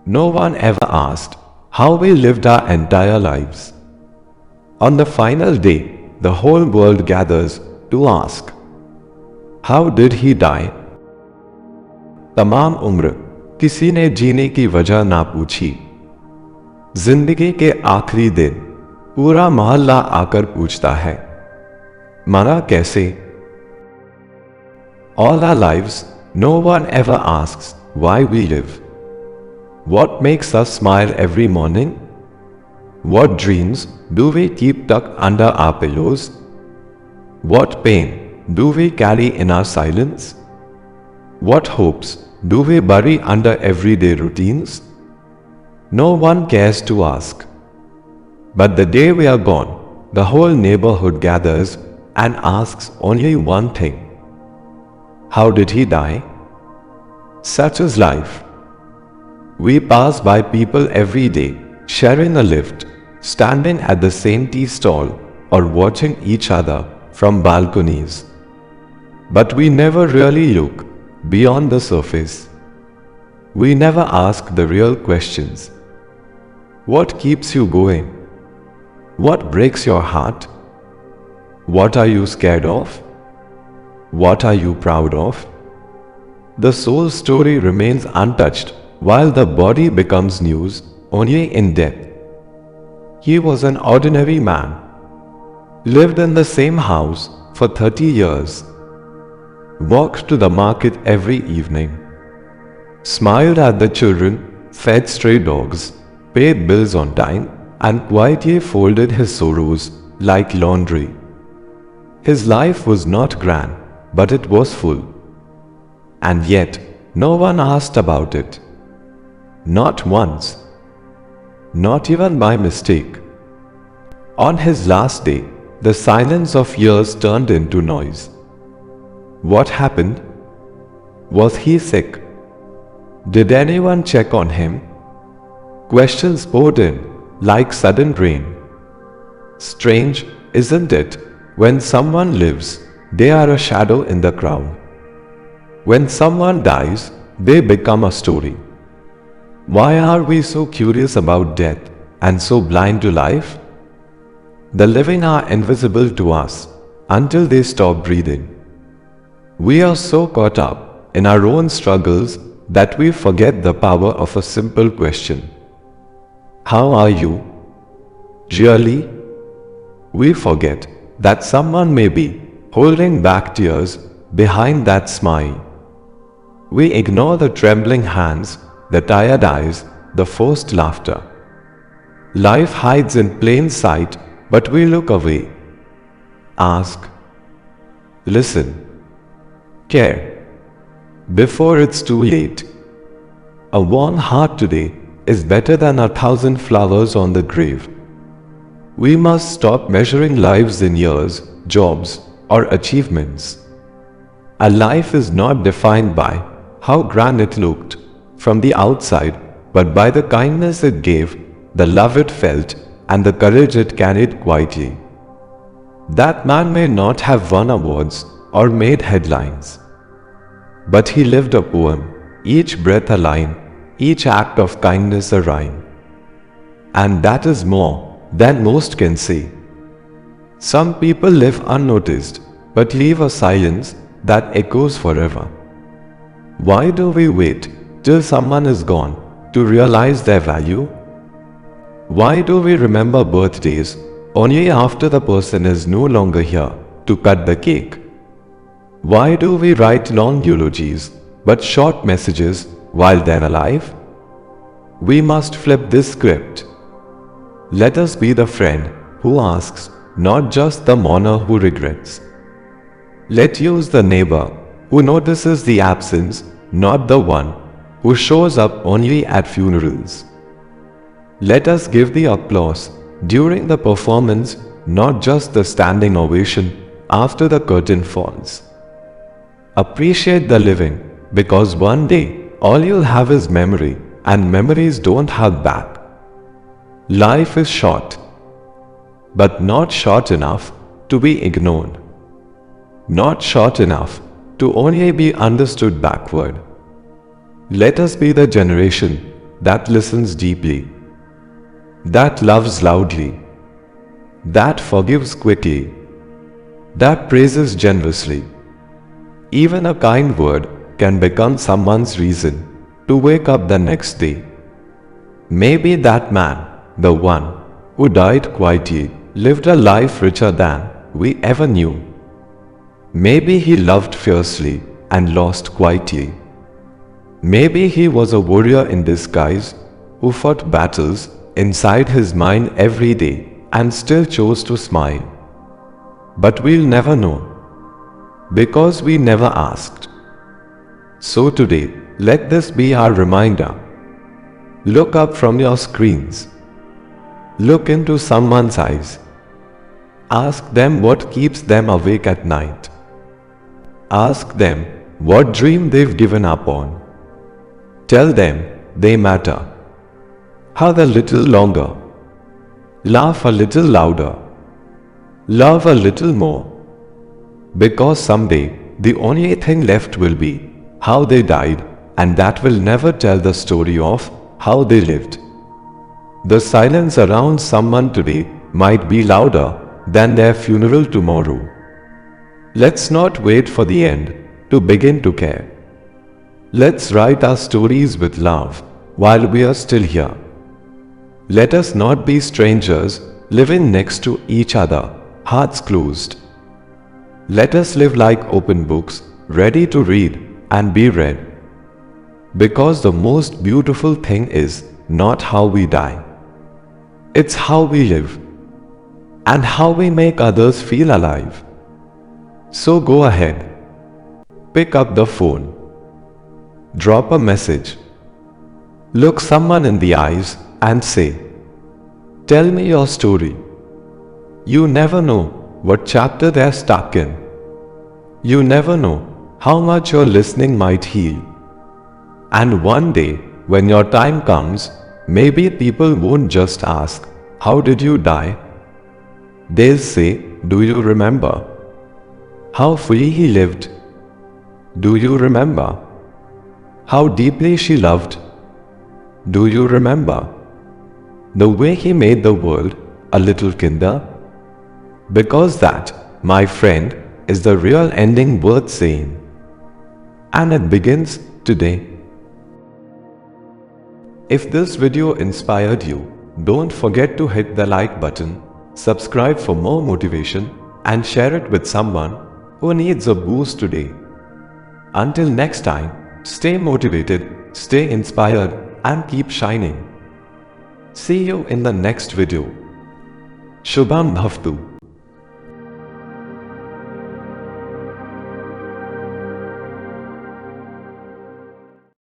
No one ever asked how we lived our entire lives. On the final day, the whole world gathers to ask, how did he die? तमाम उम्र किसी ने जीने की वजह ना पूछी। जिंदगी के आखिरी दिन पूरा मोहल्ला आकर पूछता है, मरा कैसे? All our lives, no one ever asks why we live. What makes us smile every morning? What dreams do we keep tucked under our pillows? What pain do we carry in our silence? What hopes do we bury under everyday routines? No one cares to ask. But the day we are gone, the whole neighborhood gathers and asks only one thing. How did he die? Such is life. We pass by people every day, sharing a lift, standing at the same tea stall, or watching each other from balconies. But we never really look beyond the surface. We never ask the real questions. What keeps you going? What breaks your heart? What are you scared of? What are you proud of? The soul story remains untouched while the body becomes news only in death. He was an ordinary man, lived in the same house for 30 years, walked to the market every evening, smiled at the children, fed stray dogs, paid bills on time, and quietly folded his sorrows like laundry. His life was not grand, but it was full. And yet, no one asked about it. Not once. Not even by mistake. On his last day, the silence of years turned into noise. What happened? Was he sick? Did anyone check on him? Questions poured in like sudden rain. Strange, isn't it? When someone lives, they are a shadow in the crowd. When someone dies, they become a story. Why are we so curious about death and so blind to life? The living are invisible to us until they stop breathing. We are so caught up in our own struggles that we forget the power of a simple question. How are you? Really? We forget that someone may be holding back tears behind that smile. We ignore the trembling hands, the tired eyes, the forced laughter. Life hides in plain sight, but we look away. Ask, listen, care, before it's too late. A warm heart today is better than 1,000 flowers on the grave. We must stop measuring lives in years, jobs, or achievements. A life is not defined by how grand it looked from the outside, but by the kindness it gave, the love it felt, and the courage it carried quietly. That man may not have won awards or made headlines, but he lived a poem, each breath a line, each act of kindness a rhyme. And that is more than most can say. Some people live unnoticed, but leave a silence that echoes forever. Why do we wait till someone is gone to realize their value? Why do we remember birthdays only after the person is no longer here to cut the cake? Why do we write long eulogies but short messages while they're alive? We must flip this script. Let us be the friend who asks, not just the mourner who regrets. Let's use the neighbor who notices the absence, not the one who shows up only at funerals. Let us give the applause during the performance, not just the standing ovation after the curtain falls. Appreciate the living, because one day all you'll have is memory, and memories don't hug back. Life is short, but not short enough to be ignored. Not short enough to only be understood backward. Let us be the generation that listens deeply, that loves loudly, that forgives quickly, that praises generously. Even a kind word can become someone's reason to wake up the next day. Maybe that man, the one who died quietly, lived a life richer than we ever knew. Maybe he loved fiercely and lost quietly. Maybe he was a warrior in disguise who fought battles inside his mind every day and still chose to smile. But we'll never know, because we never asked. So today, let this be our reminder. Look up from your screens. Look into someone's eyes. Ask them what keeps them awake at night. Ask them what dream they've given up on. Tell them they matter. Hug a little longer. Laugh a little louder. Love a little more. Because someday the only thing left will be how they died, and that will never tell the story of how they lived. The silence around someone today might be louder than their funeral tomorrow. Let's not wait for the end to begin to care. Let's write our stories with love while we are still here. Let us not be strangers living next to each other, hearts closed. Let us live like open books, ready to read and be read. Because the most beautiful thing is not how we die. It's how we live and how we make others feel alive. So go ahead. Pick up the phone. Drop a message. Look someone in the eyes and say, "Tell me your story." You never know what chapter they're stuck in. You never know how much your listening might heal. And one day, when your time comes, maybe people won't just ask, "How did you die?" They'll say, "Do you remember how fully he lived? Do you remember how deeply she loved? Do you remember the way he made the world a little kinder?" Because that, my friend, is the real ending worth saying. And it begins today. If this video inspired you, don't forget to hit the like button, subscribe for more motivation, and share it with someone who needs a boost today. Until next time, stay motivated, stay inspired, and keep shining. See you in the next video. Shubham Bhavtu.